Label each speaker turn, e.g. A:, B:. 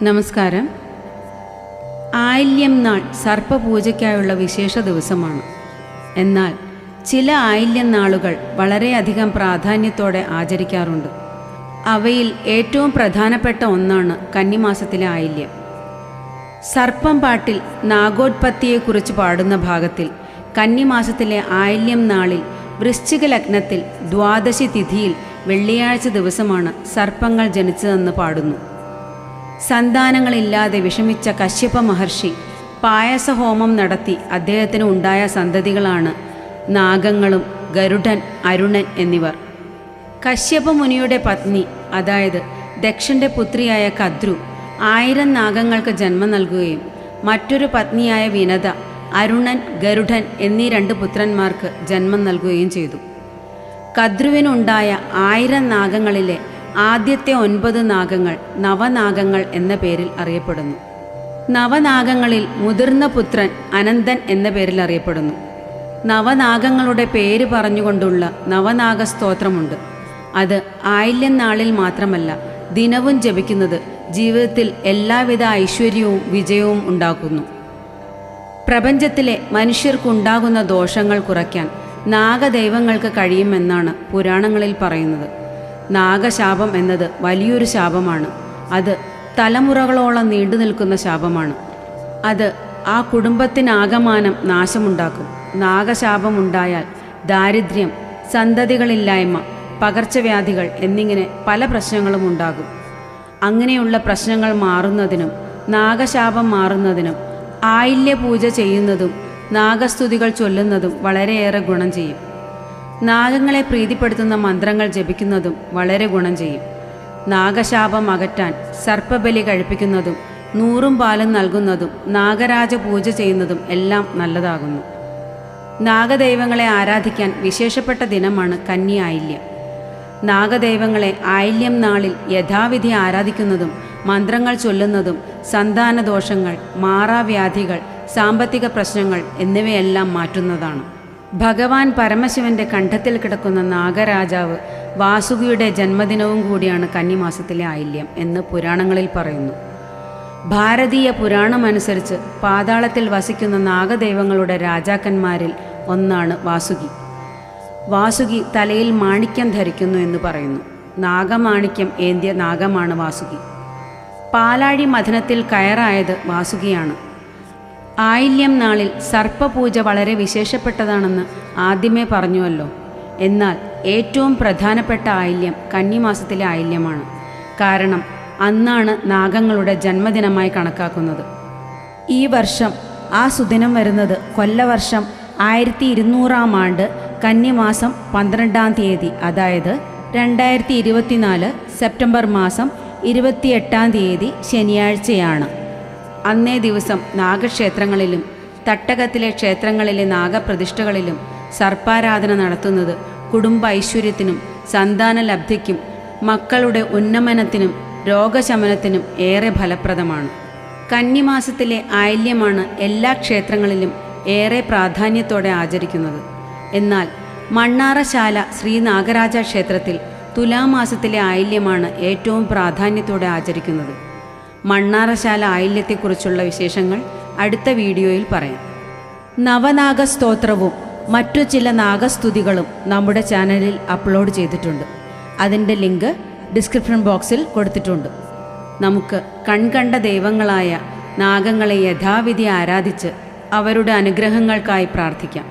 A: നമസ്കാരം. ആയില്യം നാൾ സർപ്പപൂജയ്ക്കായുള്ള വിശേഷ ദിവസമാണ്. എന്നാൽ ചില ആയില്യം നാളുകൾ വളരെയധികം പ്രാധാന്യത്തോടെ ആചരിക്കാറുണ്ട്. അവയിൽ ഏറ്റവും പ്രധാനപ്പെട്ട ഒന്നാണ് കന്നിമാസത്തിലെ ആയില്യം. സർപ്പം പാട്ടിൽ നാഗോത്പത്തിയെക്കുറിച്ച് പാടുന്ന ഭാഗത്തിൽ കന്നിമാസത്തിലെ ആയില്യം നാളിൽ വൃശ്ചിക ലഗ്നത്തിൽ ദ്വാദശി തിഥിയിൽ വെള്ളിയാഴ്ച ദിവസമാണ് സർപ്പങ്ങൾ ജനിച്ചതെന്ന് പാടുന്നു. സന്താനങ്ങളില്ലാതെ വിഷമിച്ച കശ്യപ മഹർഷി പായസഹോമം നടത്തി അദ്ദേഹത്തിന് ഉണ്ടായ സന്തതികളാണ് നാഗങ്ങളും ഗരുഡൻ, അരുണൻ എന്നിവർ. കശ്യപ മുനിയുടെ പത്നി, അതായത് ദക്ഷന്റെ പുത്രിയായ കദ്രു 1000 നാഗങ്ങൾക്ക് ജന്മം നൽകുകയും മറ്റൊരു പത്നിയായ വിനത അരുണൻ, ഗരുഡൻ എന്നീ 2 പുത്രന്മാർക്ക് ജന്മം നൽകുകയും ചെയ്തു. കദ്രുവിനുണ്ടായ 1000 നാഗങ്ങളിലെ ആദ്യത്തെ 9 നാഗങ്ങൾ നവനാഗങ്ങൾ എന്ന പേരിൽ അറിയപ്പെടുന്നു. നവനാഗങ്ങളിൽ മുതിർന്ന പുത്രൻ അനന്തൻ എന്ന പേരിൽ അറിയപ്പെടുന്നു. നവനാഗങ്ങളുടെ പേര് പറഞ്ഞുകൊണ്ടുള്ള നവനാഗ സ്തോത്രമുണ്ട്. അത് ആയില്യം നാളിൽ മാത്രമല്ല, ദിനവും ജപിക്കുന്നത് ജീവിതത്തിൽ എല്ലാവിധ ഐശ്വര്യവും വിജയവും ഉണ്ടാക്കുന്നു. പ്രപഞ്ചത്തിലെ മനുഷ്യർക്കുണ്ടാകുന്ന ദോഷങ്ങൾ കുറയ്ക്കാൻ നാഗദൈവങ്ങൾക്ക് കഴിയുമെന്നാണ് പുരാണങ്ങളിൽ പറയുന്നത്. നാഗശാപം എന്നത് വലിയൊരു ശാപമാണ്. അത് തലമുറകളോളം നീണ്ടു നിൽക്കുന്ന ശാപമാണ്. അത് ആ കുടുംബത്തിനാകമാനം നാശമുണ്ടാക്കും. നാഗശാപമുണ്ടായാൽ ദാരിദ്ര്യം, സന്തതികളില്ലായ്മ, പകർച്ചവ്യാധികൾ എന്നിങ്ങനെ പല പ്രശ്നങ്ങളും ഉണ്ടാകും. അങ്ങനെയുള്ള പ്രശ്നങ്ങൾ മാറുന്നതിനും നാഗശാപം മാറുന്നതിനും ആയില്യ പൂജ ചെയ്യുന്നതും നാഗസ്തുതികൾ ചൊല്ലുന്നതും വളരെയേറെ ഗുണം ചെയ്യും. നാഗങ്ങളെ പ്രീതിപ്പെടുത്തുന്ന മന്ത്രങ്ങൾ ജപിക്കുന്നതും വളരെ ഗുണം ചെയ്യും. നാഗശാപം അകറ്റാൻ സർപ്പബലി കഴിപ്പിക്കുന്നതും 100 പാലും നൽകുന്നതും നാഗരാജ പൂജ ചെയ്യുന്നതും എല്ലാം നല്ലതാകുന്നു. നാഗദൈവങ്ങളെ ആരാധിക്കാൻ വിശേഷപ്പെട്ട ദിനമാണ് കന്നി ആയില്യം. നാഗദൈവങ്ങളെ ആയില്യം നാളിൽ യഥാവിധി ആരാധിക്കുന്നതും മന്ത്രങ്ങൾ ചൊല്ലുന്നതും സന്താനദോഷങ്ങൾ, മാറാവ്യാധികൾ, സാമ്പത്തിക പ്രശ്നങ്ങൾ എന്നിവയെല്ലാം മാറ്റുന്നതാണ്. ഭഗവാൻ പരമശിവന്റെ കണ്ഠത്തിൽ കിടക്കുന്ന നാഗരാജാവ് വാസുകിയുടെ ജന്മദിനവും കൂടിയാണ് കന്നിമാസത്തിലെ ആയില്യം എന്ന് പുരാണങ്ങളിൽ പറയുന്നു. ഭാരതീയ പുരാണമനുസരിച്ച് പാതാളത്തിൽ വസിക്കുന്ന നാഗദൈവങ്ങളുടെ രാജാക്കന്മാരിൽ ഒന്നാണ് വാസുകി. വാസുകി തലയിൽ മാണിക്യം ധരിക്കുന്നു എന്ന് പറയുന്നു. നാഗമാണിക്യം ഏന്തിയ നാഗമാണ് വാസുകി. പാലാഴി മഥനത്തിൽ കയറായത് വാസുകിയാണ്. ആയില്യം നാളിൽ സർപ്പപൂജ വളരെ വിശേഷപ്പെട്ടതാണെന്ന് ആദ്യമേ പറഞ്ഞുവല്ലോ. എന്നാൽ ഏറ്റവും പ്രധാനപ്പെട്ട ആയില്യം കന്നിമാസത്തിലെ ആയില്യമാണ്. കാരണം അന്നാണ് നാഗങ്ങളുടെ ജന്മദിനമായി കണക്കാക്കുന്നത്. ഈ വർഷം ആ സുദിനം വരുന്നത് കൊല്ലവർഷം 1200 ആണ്ട് കന്നിമാസം 12-ാം തീയതി, അതായത് 2024 സെപ്റ്റംബർ മാസം 28-ാം തീയതി ശനിയാഴ്ചയാണ്. അന്നേ ദിവസം നാഗക്ഷേത്രങ്ങളിലും തട്ടകത്തിലെ ക്ഷേത്രങ്ങളിലെ നാഗപ്രതിഷ്ഠകളിലും സർപ്പാരാധന നടത്തുന്നത് കുടുംബ ഐശ്വര്യത്തിനും സന്താനലബ്ധിക്കും മക്കളുടെ ഉന്നമനത്തിനും രോഗശമനത്തിനും ഏറെ ഫലപ്രദമാണ്. കന്നിമാസത്തിലെ ആയില്യമാണ് എല്ലാ ക്ഷേത്രങ്ങളിലും ഏറെ പ്രാധാന്യത്തോടെ ആചരിക്കുന്നത്. എന്നാൽ മണ്ണാറശാല ശ്രീ നാഗരാജ ക്ഷേത്രത്തിൽ തുലാമാസത്തിലെ ആയില്യമാണ് ഏറ്റവും പ്രാധാന്യത്തോടെ ആചരിക്കുന്നത്. മണ്ണാറശാല ആയില്യത്തെക്കുറിച്ചുള്ള വിശേഷങ്ങൾ അടുത്ത വീഡിയോയിൽ പറയാം. നവനാഗ സ്തോത്രവും മറ്റു ചില നാഗസ്തുതികളും നമ്മുടെ ചാനലിൽ അപ്ലോഡ് ചെയ്തിട്ടുണ്ട്. അതിൻ്റെ ലിങ്ക് ഡിസ്ക്രിപ്ഷൻ ബോക്സിൽ കൊടുത്തിട്ടുണ്ട്. നമുക്ക് കൺകണ്ട ദൈവങ്ങളായ നാഗങ്ങളെ യഥാവിധി ആരാധിച്ച് അവരുടെ അനുഗ്രഹങ്ങൾക്കായി പ്രാർത്ഥിക്കാം.